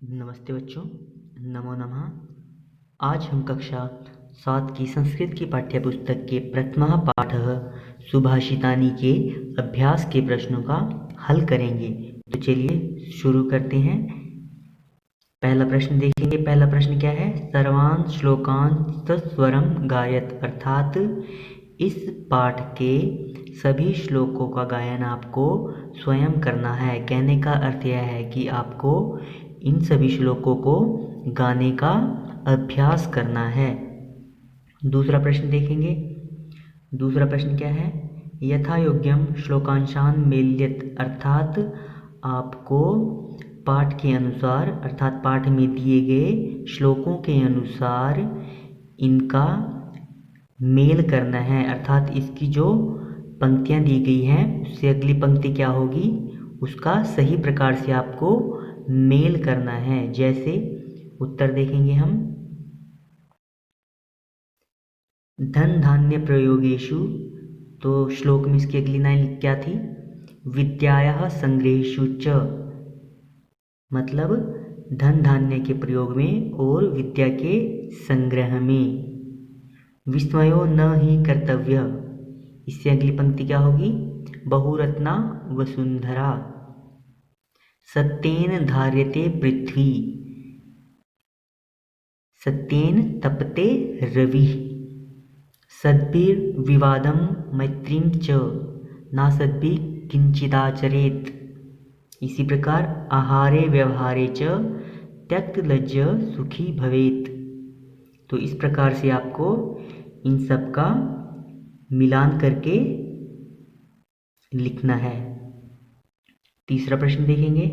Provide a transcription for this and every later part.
नमस्ते बच्चों, नमो नमः। आज हम कक्षा 7 की संस्कृत की पाठ्य पुस्तक के प्रथमः पाठः सुभाषितानि के अभ्यास के प्रश्नों का हल करेंगे। तो चलिए शुरू करते हैं। पहला प्रश्न देखेंगे। पहला प्रश्न क्या है? सर्वान् श्लोकान् सस्वरम गायत, अर्थात इस पाठ के सभी श्लोकों का गायन आपको स्वयं करना है। कहने का अर्थ यह है कि आपको इन सभी श्लोकों को गाने का अभ्यास करना है। दूसरा प्रश्न देखेंगे। दूसरा प्रश्न क्या है? यथा योग्यम श्लोकांशान मेल्यत, अर्थात आपको पाठ के अनुसार, अर्थात पाठ में दिए गए श्लोकों के अनुसार इनका मेल करना है। अर्थात इसकी जो पंक्तियाँ दी गई हैं उससे अगली पंक्ति क्या होगी उसका सही प्रकार से आपको मेल करना है। जैसे उत्तर देखेंगे हम। धन धान्य प्रयोगेषु, तो श्लोक में इसकी अगली लाइन क्या थी? विद्यायाः संग्रहेषु च, मतलब धन धान्य के प्रयोग में और विद्या के संग्रह में। विस्मयो न ही कर्तव्य, इससे अगली पंक्ति क्या होगी? बहुरत्ना वसुंधरा। सत्येन धार्यते पृथ्वी, सत्येन तपते रवि। सद्भिर्विवादं मैत्रीं च, नासद्भिः किंचिदाचरेत्। इसी प्रकार आहारे व्यवहारे च त्यक्तलज्ज सुखी भवेत्। तो इस प्रकार से आपको इन सब का मिलान करके लिखना है। तीसरा प्रश्न देखेंगे।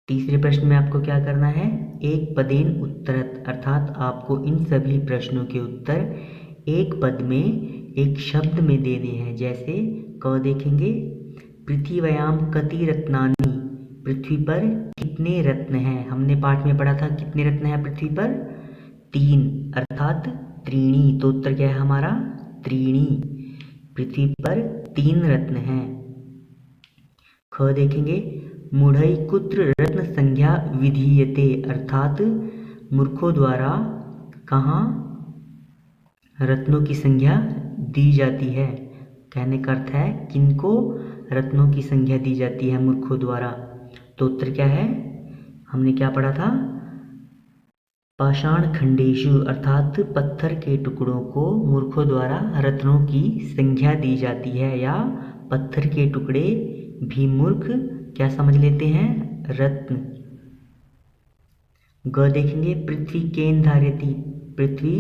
तीसरे प्रश्न में आपको क्या करना है? एक पदेन उत्तरत, अर्थात आपको इन सभी प्रश्नों के उत्तर एक पद में, एक शब्द में देने हैं। जैसे क देखेंगे। पृथिव्यां कति रत्नानि, पृथ्वी पर कितने रत्न हैं? हमने पाठ में पढ़ा था कितने रत्न हैं पृथ्वी पर? 3, अर्थात त्रीणी। तो उत्तर क्या है हमारा? त्रीणी। पृथ्वी पर 3 रत्न हैं। ख देखेंगे। मूढ़ै कुत्र रत्न संज्ञा विधीयते, अर्थात मूर्खों द्वारा कहाँ रत्नों की संज्ञा दी जाती है? कहने का अर्थ है किनको रत्नों की संज्ञा दी जाती है मूर्खों द्वारा? तो उत्तर क्या है? हमने क्या पढ़ा था? पाषाण खंडेषु, अर्थात पत्थर के टुकड़ों को मूर्खों द्वारा रत्नों की संज्ञा दी जाती है, या पत्थर के टुकड़े भी मूर्ख क्या समझ लेते हैं? रत्न। ग देखेंगे। पृथ्वी केन धार्यति, पृथ्वी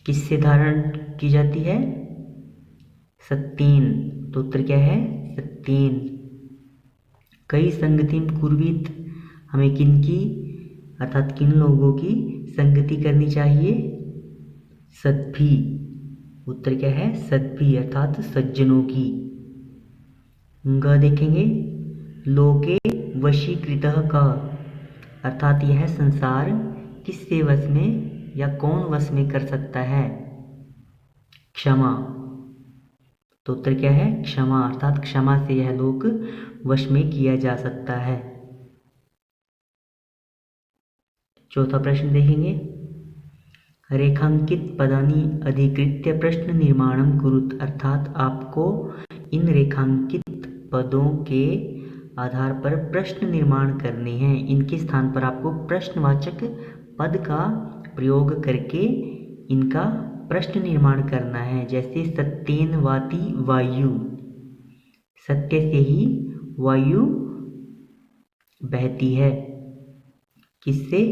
किससे धारण की जाती है? सत्येन। तो उत्तर क्या है? सत्येन। कई संगतिम कुर्वीत, हमें किन की, अर्थात किन लोगों की संगति करनी चाहिए? सद्भी। उत्तर क्या है? सद्भी, अर्थात सज्जनों की। ग देखेंगे। लोके वशीकृतः का, अर्थात यह संसार किससे वश में या कौन वश में कर सकता है? क्षमा। तो उत्तर क्या है? क्षमा, अर्थात क्षमा से यह लोक वश में किया जा सकता है। चौथा प्रश्न देखेंगे। रेखांकित पदानि अधिकृत्य प्रश्न निर्माणं कुरुत, अर्थात आपको इन रेखांकित पदों के आधार पर प्रश्न निर्माण करने हैं। इनके स्थान पर आपको प्रश्नवाचक पद का प्रयोग करके इनका प्रश्न निर्माण करना है। जैसे सत्येन वाति वायु, सत्य से ही वायु बहती है। किससे?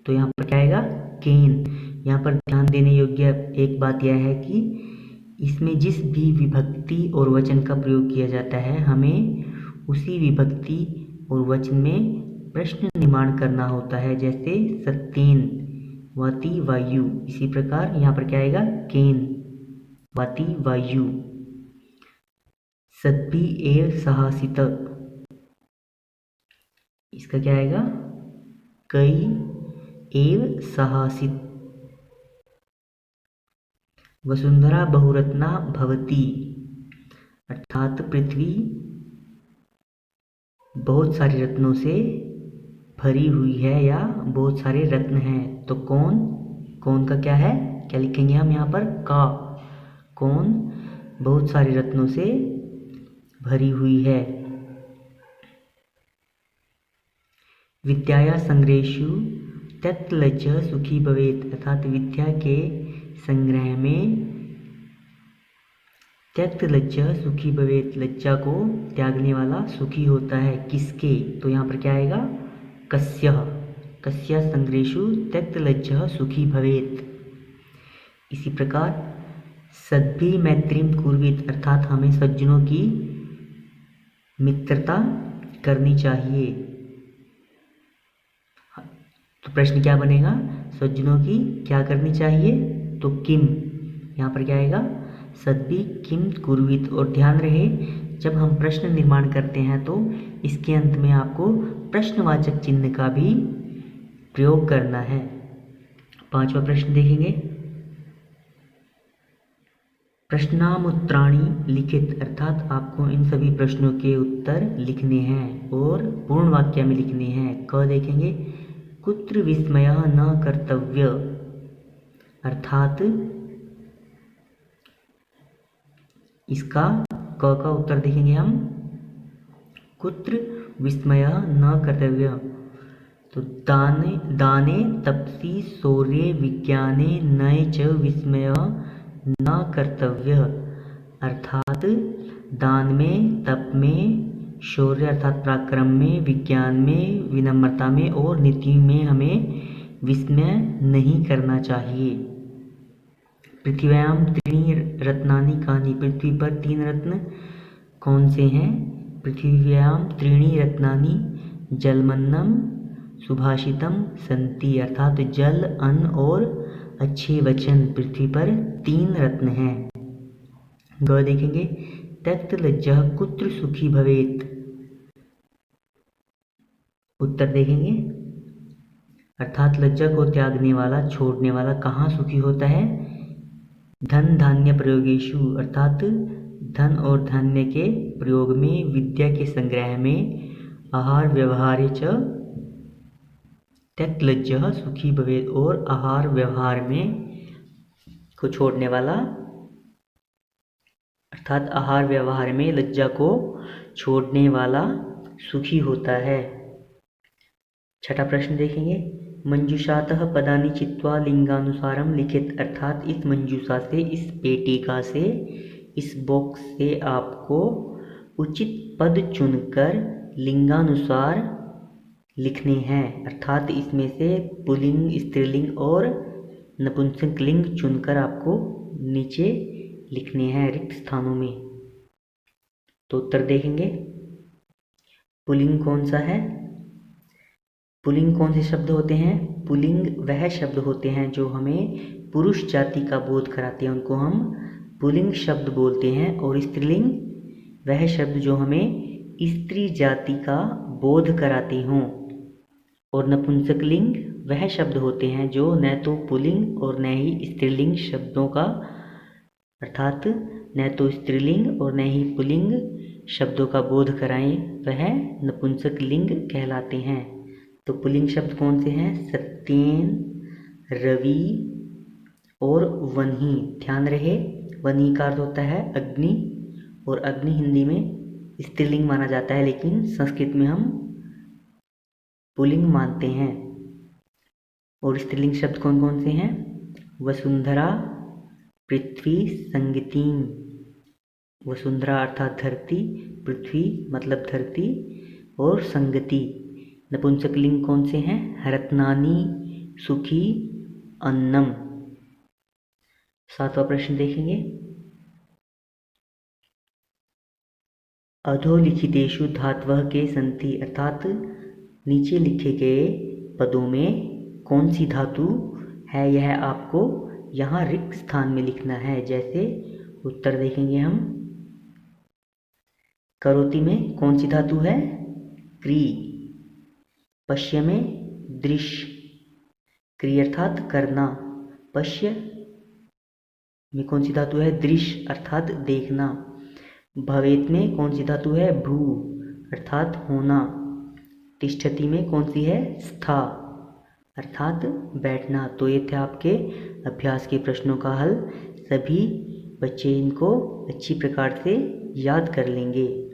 तो यहाँ पर क्या आएगा? केन। यहाँ पर ध्यान देने योग्य एक बात यह है कि इसमें जिस भी विभक्ति और वचन का प्रयोग किया जाता है, हमें उसी विभक्ति और वचन में प्रश्न निर्माण करना होता है। जैसे सत्येन वाति वायु, इसी प्रकार यहाँ पर क्या आएगा? केन वाति वायु। सद्भि एव सहासित, इसका क्या आएगा? कई एव सहासित। वसुंधरा बहुरत्ना भवति, अर्थात पृथ्वी बहुत सारे रत्नों से भरी हुई है या बहुत सारे रत्न हैं। तो कौन, कौन का क्या है, क्या लिखेंगे हम यहाँ पर, का। कौन बहुत सारे रत्नों से भरी हुई है। विद्याया संग्रहेषु त्यक्तलज्जः सुखी भवेत्, अर्थात विद्या के संग्रह में त्यक्त लज्जा सुखी भवेत्, लज्जा को त्यागने वाला सुखी होता है। किसके, तो यहाँ पर क्या आएगा, कस्यः, कस्य संग्रहेषु त्यक्त लज्जा सुखी भवेत्। इसी प्रकार सद्भिः मैत्रीं कुर्वीत, अर्थात हमें सज्जनों की मित्रता करनी चाहिए। तो प्रश्न क्या बनेगा, सज्जनों की क्या करनी चाहिए, तो किम, यहाँ पर क्या आएगा, सद्भिः किम कुर्वीत। और ध्यान रहे जब हम प्रश्न निर्माण करते हैं तो इसके अंत में आपको प्रश्नवाचक चिन्ह का भी प्रयोग करना है। 5वां प्रश्न देखेंगे, प्रश्नामुत्तराणि लिखित, अर्थात आपको इन सभी प्रश्नों के उत्तर लिखने हैं और पूर्ण वाक्य में लिखने हैं। क देखेंगे, कुत्र विस्मयः न कर्तव्य, अर्थात इसका क का उत्तर देखेंगे हम, कुत्र विस्मयः न कर्तव्य। तो दाने दाने तपसि शौर्ये विज्ञाने नये च विस्मयः न कर्तव्य, अर्थात दान में, तप में, शौर्य अर्थात पराक्रम में, विज्ञान में, विनम्रता में और नीति में हमें विस्मय नहीं करना चाहिए। पृथिव्याम त्रीणि रत्नानि कानि, पृथ्वी पर 3 रत्न कौन से हैं। पृथिव्याम त्रीणि रत्नानि जलमन्नम सुभाषितम सन्ति, अर्थात जल, अन्न और अच्छे वचन पृथ्वी पर 3 रत्न हैं। ग देखेंगे, त्यक्त लज्जः कुत्र सुखी भवेत्, उत्तर देखेंगे, अर्थात लज्जा को त्यागने वाला, छोड़ने वाला कहाँ सुखी होता है, धन धान्य प्रयोगेषु, अर्थात धन और धान्य के प्रयोग में, विद्या के संग्रह में, आहार व्यवहारे च त्यक्त लज्जः सुखी भवेत्, और आहार व्यवहार में को छोड़ने वाला, अर्थात आहार व्यवहार में लज्जा को छोड़ने वाला सुखी होता है। 6वां प्रश्न देखेंगे, मंजूषातः पदानि चित्वा लिंगानुसारम लिखित, अर्थात इस मंजूषा से, इस पेटिका से, इस बॉक्स से आपको उचित पद चुनकर लिंगानुसार लिखने हैं, अर्थात इसमें से पुल्लिंग, स्त्रीलिंग और नपुंसक लिंग चुनकर आपको नीचे लिखने हैं रिक्त स्थानों में। तो उत्तर देखेंगे, पुल्लिंग कौन सा है, पुल्लिंग कौन से शब्द होते हैं, पुल्लिंग वह शब्द होते हैं जो हमें पुरुष जाति का बोध कराते हैं, उनको हम पुल्लिंग शब्द बोलते हैं। और स्त्रीलिंग वह शब्द जो हमें स्त्री जाति का बोध कराते हों। और नपुंसक लिंग वह शब्द होते हैं जो न तो पुल्लिंग और न ही स्त्रीलिंग शब्दों का, अर्थात न तो स्त्रीलिंग और न ही पुल्लिंग शब्दों का बोध कराएं, वह नपुंसक लिंग कहलाते हैं। तो पुल्लिंग शब्द कौन से हैं, सत्येन, रवि और वन्ही। ध्यान रहे वन्ही का अर्थ होता है अग्नि, और अग्नि हिंदी में स्त्रीलिंग माना जाता है, लेकिन संस्कृत में हम पुल्लिंग मानते हैं। और स्त्रीलिंग शब्द कौन कौन से हैं, वसुंधरा, पृथ्वी, संगतिम। वसुंधरा अर्थात धरती, पृथ्वी मतलब धरती, और संगति। नपुंसक लिंग कौन से हैं, रत्नानि, सुखी, अन्नम। 7वां प्रश्न देखेंगे, अधोलिखितेषु धातवः के सन्ति, अर्थात नीचे लिखे गए पदों में कौन सी धातु है, यह आपको यहाँ रिक्त स्थान में लिखना है। जैसे उत्तर देखेंगे हम, करोति में कौन सी धातु है, क्री। पश्य में दृश्य, क्री अर्थात करना। पश्य में कौन सी धातु है, दृश्य अर्थात देखना। भवेत में कौन सी धातु है, भ्रू अर्थात होना। तिष्ठति में कौन सी है, स्था, अर्थात बैठना। तो ये थे आपके अभ्यास के प्रश्नों का हल। सभी बच्चे इनको अच्छी प्रकार से याद कर लेंगे।